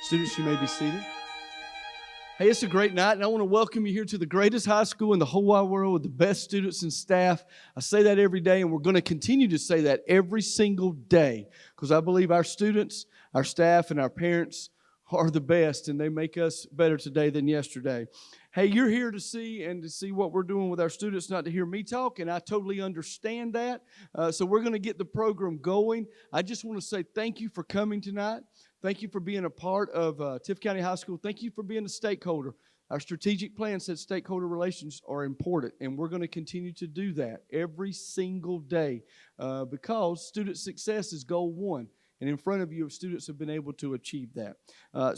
Students, you may be seated. Hey, it's a great night, and I want to welcome you here to the greatest high school in the whole wide world with the best students and staff. I say that every day, and we're going to continue to say that every single day because I believe our students, our staff, and our parents are the best, and they make us better today than yesterday. Hey, you're here to see what we're doing with our students, not to hear me talk, and I totally understand that. So we're going to get the program going. I just want to say thank you for coming tonight. Thank you for being a part of Tift County High School. Thank you for being a stakeholder. Our strategic plan says stakeholder relations are important, and we're going to continue to do that every single day because student success is goal one. And in front of you, students have been able to achieve that.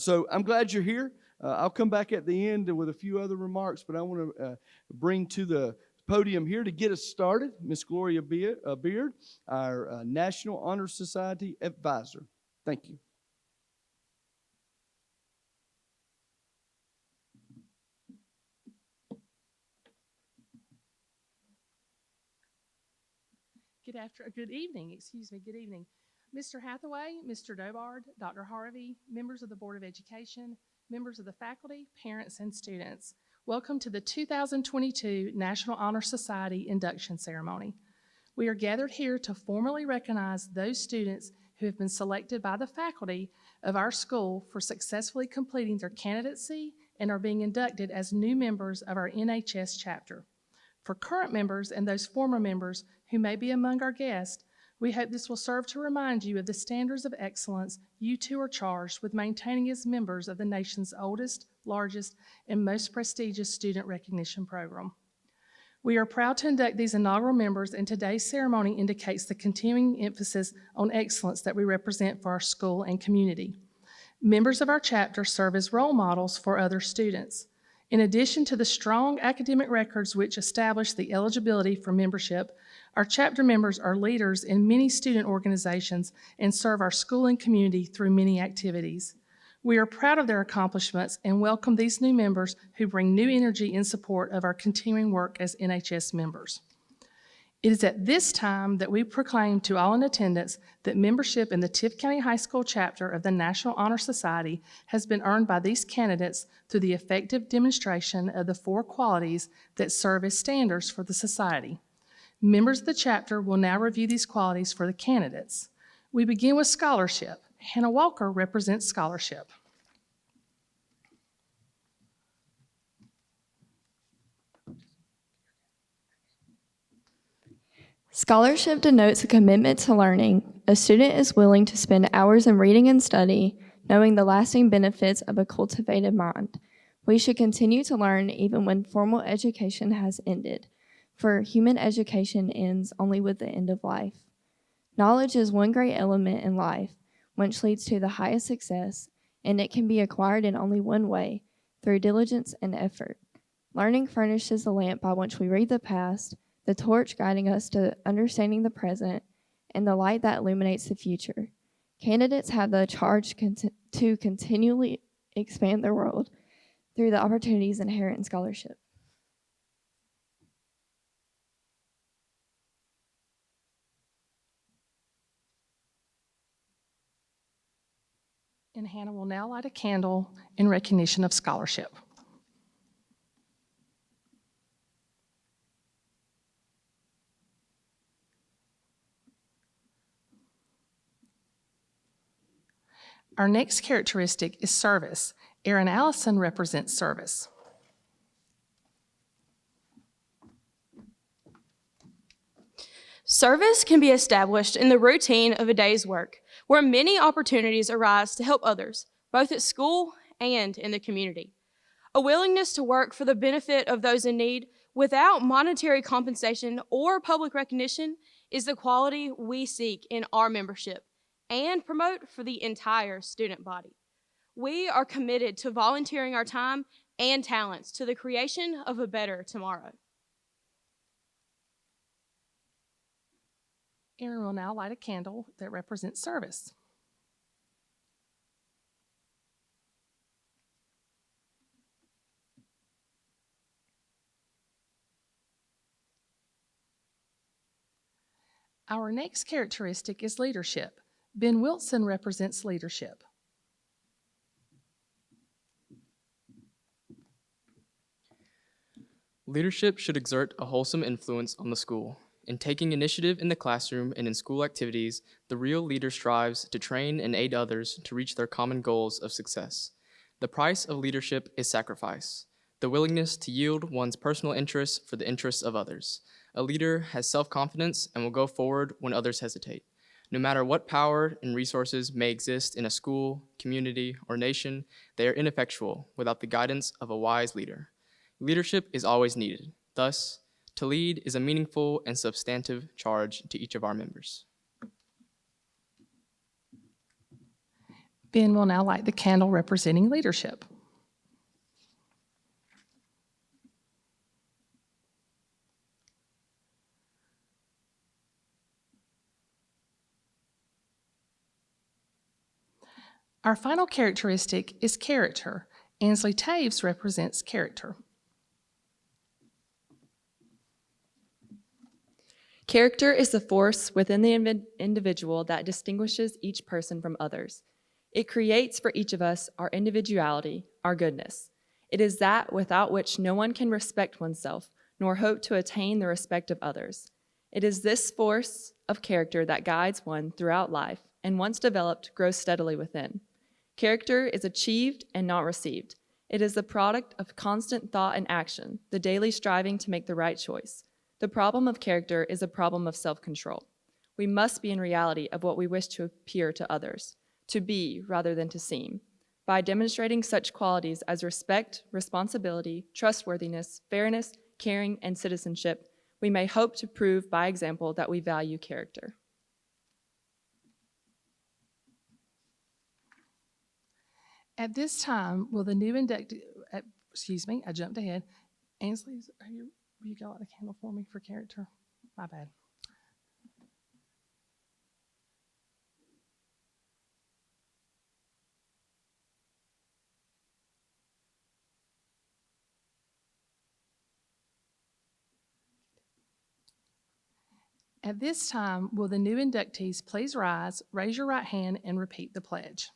So I'm glad you're here. I'll come back at the end with a few other remarks, but I want to bring to the podium here to get us started Miss Gloria Beard, our National Honor Society advisor. Thank you. Good evening. Mr. Hathaway, Mr. Dobard, Dr. Harvey, members of the Board of Education, members of the faculty, parents, and students. Welcome to the 2022 National Honor Society induction ceremony. We are gathered here to formally recognize those students who have been selected by the faculty of our school for successfully completing their candidacy and are being inducted as new members of our NHS chapter. For current members and those former members who may be among our guests, we hope this will serve to remind you of the standards of excellence you too are charged with maintaining as members of the nation's oldest, largest, and most prestigious student recognition program. We are proud to induct these inaugural members, and today's ceremony indicates the continuing emphasis on excellence that we represent for our school and community. Members of our chapter serve as role models for other students. In addition to the strong academic records which establish the eligibility for membership, our chapter members are leaders in many student organizations and serve our school and community through many activities. We are proud of their accomplishments and welcome these new members who bring new energy in support of our continuing work as NHS members. It is at this time that we proclaim to all in attendance that membership in the Tift County High School chapter of the National Honor Society has been earned by these candidates through the effective demonstration of the 4 qualities that serve as standards for the society. Members of the chapter will now review these qualities for the candidates. We begin with scholarship. Hannah Walker represents scholarship. Scholarship denotes a commitment to learning. A student is willing to spend hours in reading and study, knowing the lasting benefits of a cultivated mind. We should continue to learn even when formal education has ended, for human education ends only with the end of life. Knowledge is one great element in life, which leads to the highest success, and it can be acquired in only one way, through diligence and effort. Learning furnishes the lamp by which we read the past, the torch guiding us to understanding the present, and the light that illuminates the future. Candidates have the charge to continually expand their world through the opportunities inherent in scholarship. And Hannah will now light a candle in recognition of scholarship. Our next characteristic is service. Erin Allison represents service. Service can be established in the routine of a day's work, where many opportunities arise to help others, both at school and in the community. A willingness to work for the benefit of those in need without monetary compensation or public recognition is the quality we seek in our membership and promote for the entire student body. We are committed to volunteering our time and talents to the creation of a better tomorrow. Erin will now light a candle that represents service. Our next characteristic is leadership. Ben Wilson represents leadership. Leadership should exert a wholesome influence on the school. In taking initiative in the classroom and in school activities, the real leader strives to train and aid others to reach their common goals of success. The price of leadership is sacrifice, the willingness to yield one's personal interests for the interests of others. A leader has self-confidence and will go forward when others hesitate. No matter what power and resources may exist in a school, community, or nation, they are ineffectual without the guidance of a wise leader. Leadership is always needed. Thus, to lead is a meaningful and substantive charge to each of our members. Ben will now light the candle representing leadership. Our final characteristic is character. Ansley Taves represents character. Character is the force within the individual that distinguishes each person from others. It creates for each of us our individuality, our goodness. It is that without which no one can respect oneself, nor hope to attain the respect of others. It is this force of character that guides one throughout life, and once developed, grows steadily within. Character is achieved and not received. It is the product of constant thought and action, the daily striving to make the right choice. The problem of character is a problem of self-control. We must be in reality of what we wish to appear to others, to be rather than to seem. By demonstrating such qualities as respect, responsibility, trustworthiness, fairness, caring, and citizenship, we may hope to prove by example that we value character. At this time, will the new inductee, I jumped ahead. Ansley, will you go light the candle for me for character? My bad. At this time, will the new inductees please rise, raise your right hand, and repeat the pledge.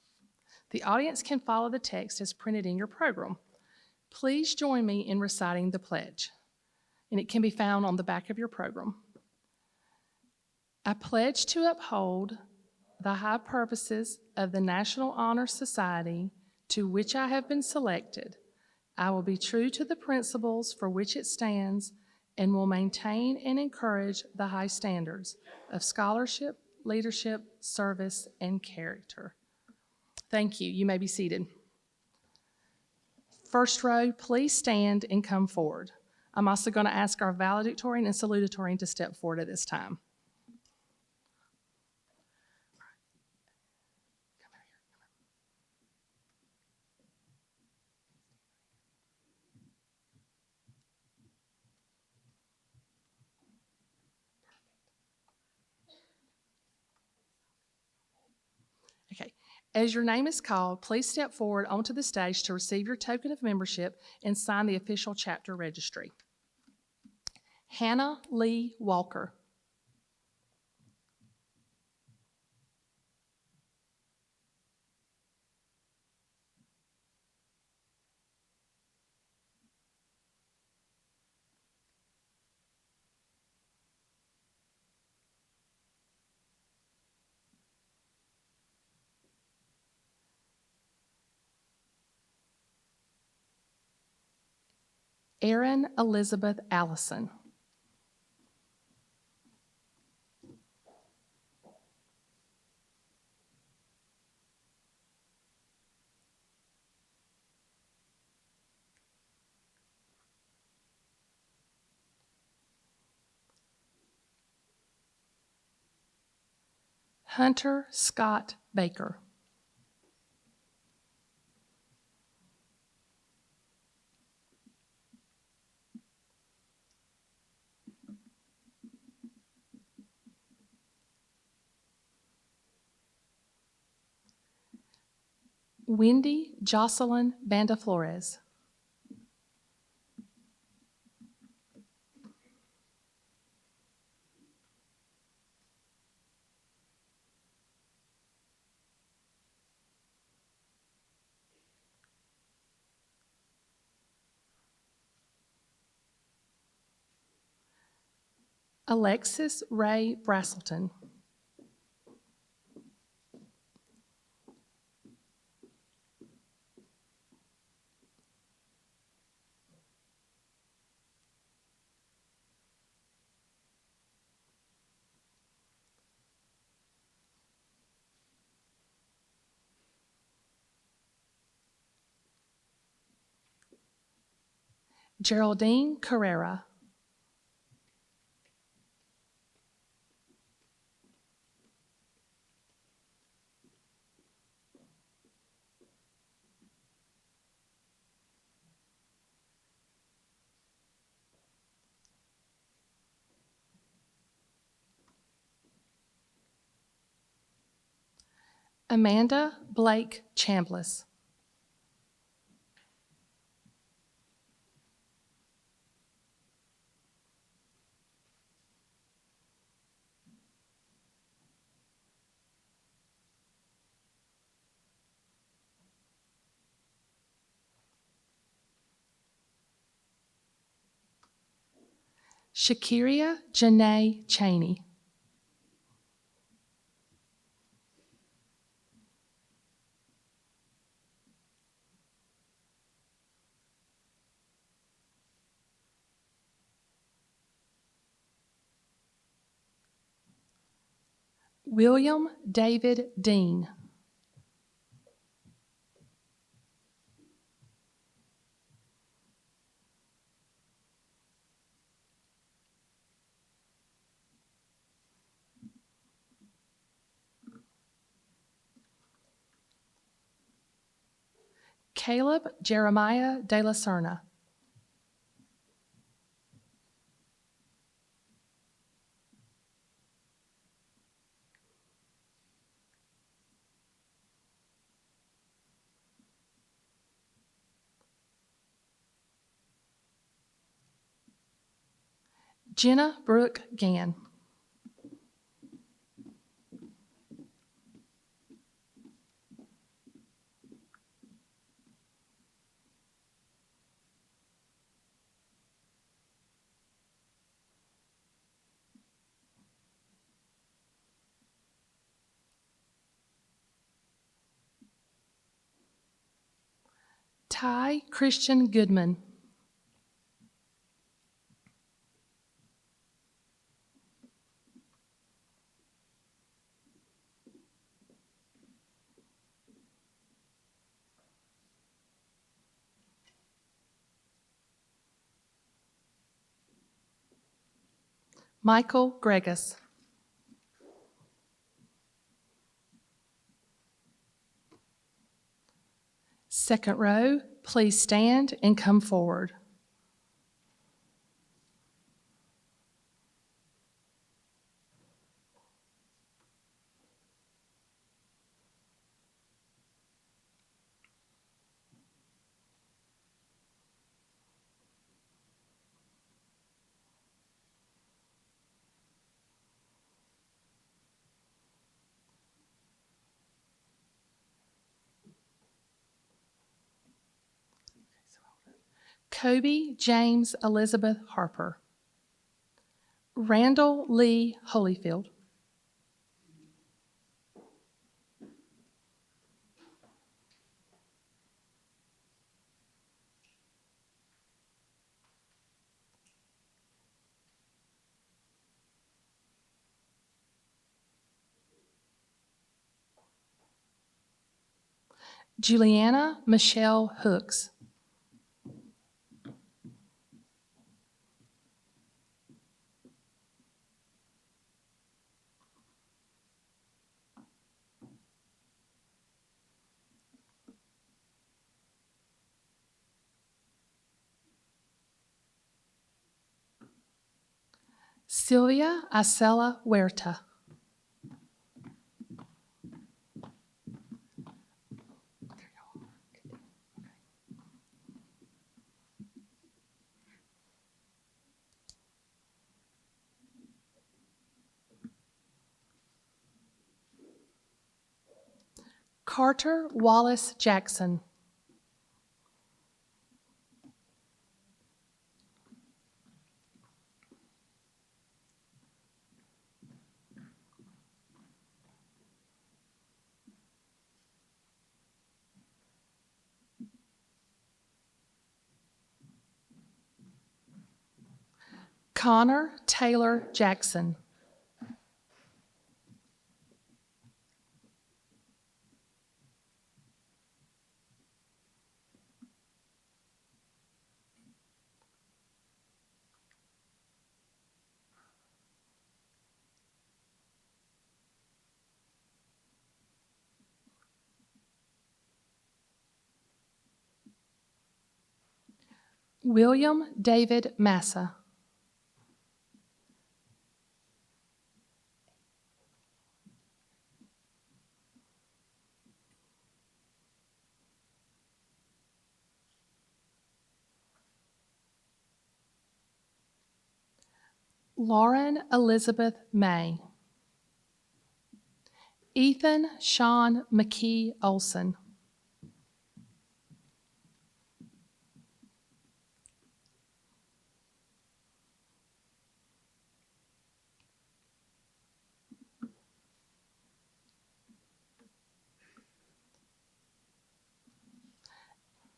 The audience can follow the text as printed in your program. Please join me in reciting the pledge, and it can be found on the back of your program. I pledge to uphold the high purposes of the National Honor Society to which I have been selected. I will be true to the principles for which it stands and will maintain and encourage the high standards of scholarship, leadership, service, and character. Thank you. You may be seated. First row, please stand and come forward. I'm also going to ask our valedictorian and salutatorian to step forward at this time. Okay. As your name is called, please step forward onto the stage to receive your token of membership and sign the official chapter registry. Hannah Lee Walker. Erin Elizabeth Allison. Hunter Scott Baker. Wendy Jocelyn Banda Flores. Alexis Ray Braselton. Geraldine Carrera. Amanda Blake Chambliss. Shakiria Janae Cheney. William David Dean. Caleb Jeremiah De La Serna. Jenna Brooke Gann. Ty Christian Goodman. Michael Gregus. Second row, please stand and come forward. Kobe James Elizabeth Harper. Randall Lee Holyfield. Juliana Michelle Hooks. Sylvia Isela Huerta. Carter Wallace Jackson. Connor Taylor Jackson. William David Massa. Lauren Elizabeth May. Ethan Sean McKee Olson.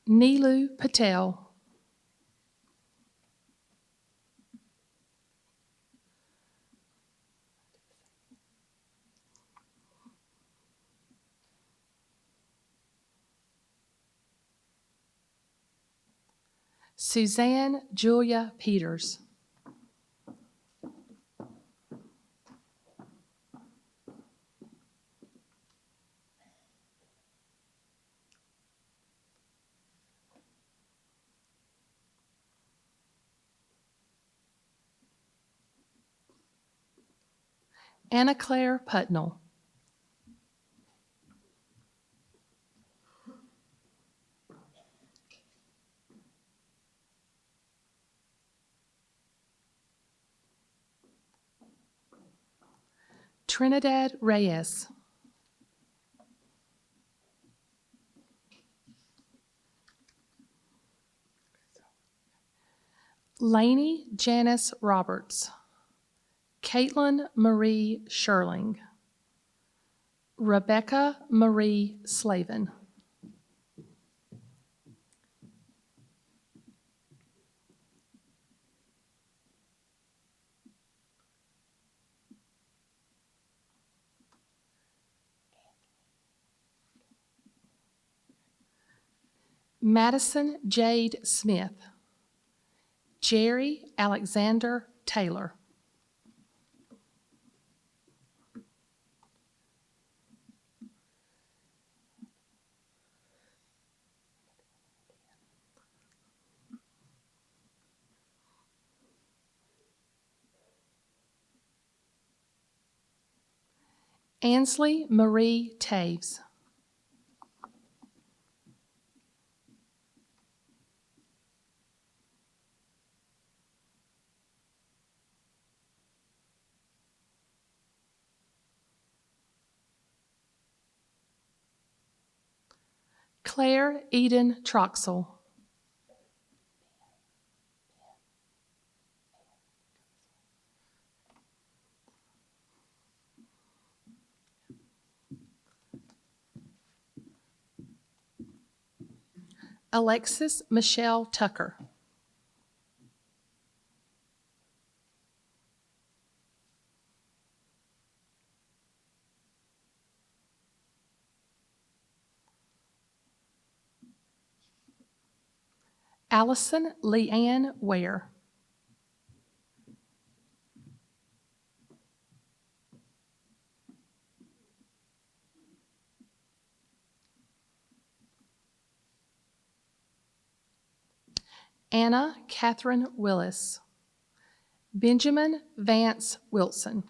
Neelu Patel. Suzanne Julia Peters. Anna Claire Putnell. Trinidad Reyes. Lainey Janice Roberts. Caitlin Marie Sherling. Rebecca Marie Slavin. Madison Jade Smith. Jerry Alexander Taylor. Ansley Marie Taves. Claire Eden Troxel. Alexis Michelle Tucker. Allison Leanne Ware. Anna Catherine Willis. Benjamin Vance Wilson.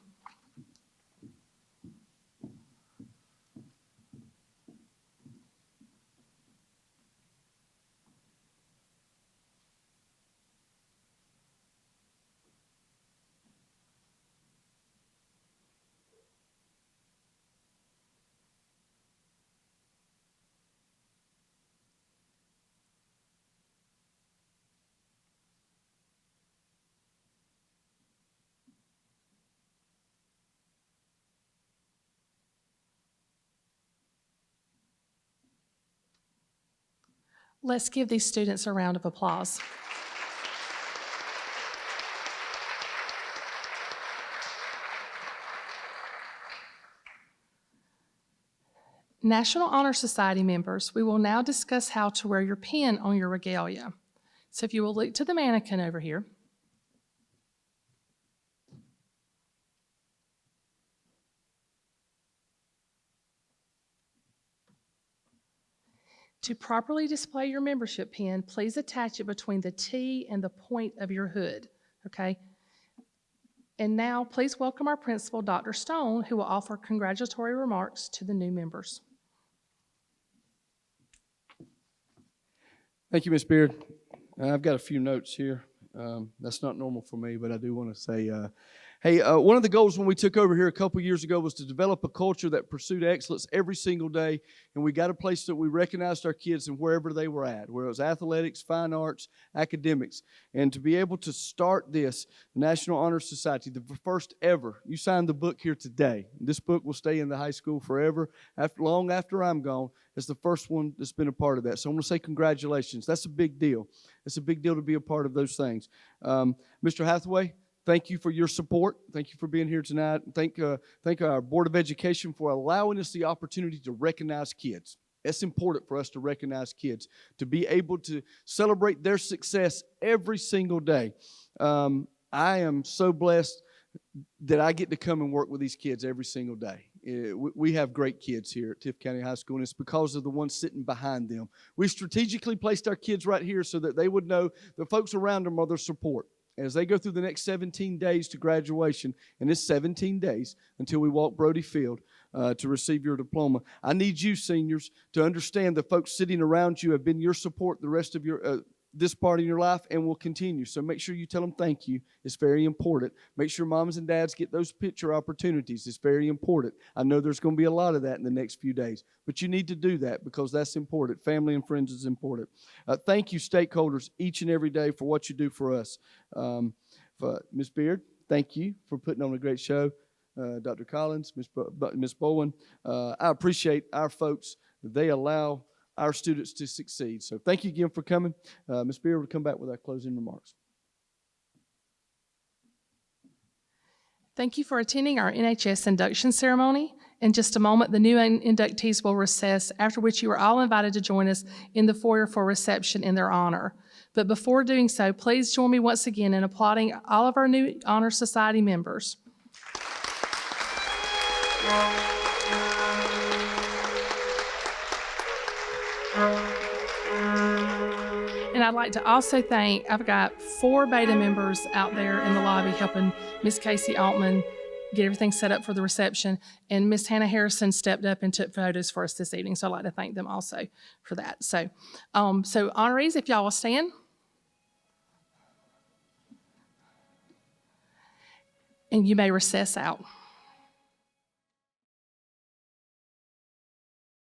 Let's give these students a round of applause. National Honor Society members, we will now discuss how to wear your pin on your regalia. So if you will look to the mannequin over here. To properly display your membership pin, please attach it between the T and the point of your hood, okay? And now, please welcome our principal, Dr. Stone, who will offer congratulatory remarks to the new members. Thank you, Ms. Beard. I've got a few notes here. That's not normal for me, but I do want to say, one of the goals when we took over here a couple years ago was to develop a culture that pursued excellence every single day, and we got a place that we recognized our kids and wherever they were at, where it was athletics, fine arts, academics, and to be able to start this National Honor Society, the first ever. You signed the book here today. This book will stay in the high school forever, long after I'm gone. It's the first one that's been a part of that. So I want to say congratulations. That's a big deal. It's a big deal to be a part of those things. Mr. Hathaway, thank you for your support. Thank you for being here tonight. Thank our Board of Education for allowing us the opportunity to recognize kids. It's important for us to recognize kids, to be able to celebrate their success every single day. I am so blessed that I get to come and work with these kids every single day. We have great kids here at Tift County High School, and it's because of the ones sitting behind them. We strategically placed our kids right here so that they would know the folks around them are their support. As they go through the next 17 days to graduation, and it's 17 days until we walk Brody Field to receive your diploma, I need you, seniors, to understand the folks sitting around you have been your support the rest of your this part of your life and will continue. So make sure you tell them thank you. It's very important. Make sure moms and dads get those picture opportunities. It's very important. I know there's going to be a lot of that in the next few days, but you need to do that because that's important. Family and friends is important. Thank you, stakeholders, each and every day for what you do for us. Ms. Beard, thank you for putting on a great show. Dr. Collins, Ms. Bowen, I appreciate our folks. They allow our students to succeed. So thank you again for coming. Ms. Beard will come back with our closing remarks. Thank you for attending our NHS induction ceremony. In just a moment, the new inductees will recess, after which you are all invited to join us in the foyer for reception in their honor. But before doing so, please join me once again in applauding all of our new Honor Society members. And I'd like to also thank, I've got 4 beta members out there in the lobby helping Miss Casey Altman get everything set up for the reception, and Miss Hannah Harrison stepped up and took photos for us this evening, so I'd like to thank them also for that. So honorees, if y'all will stand. And you may recess out.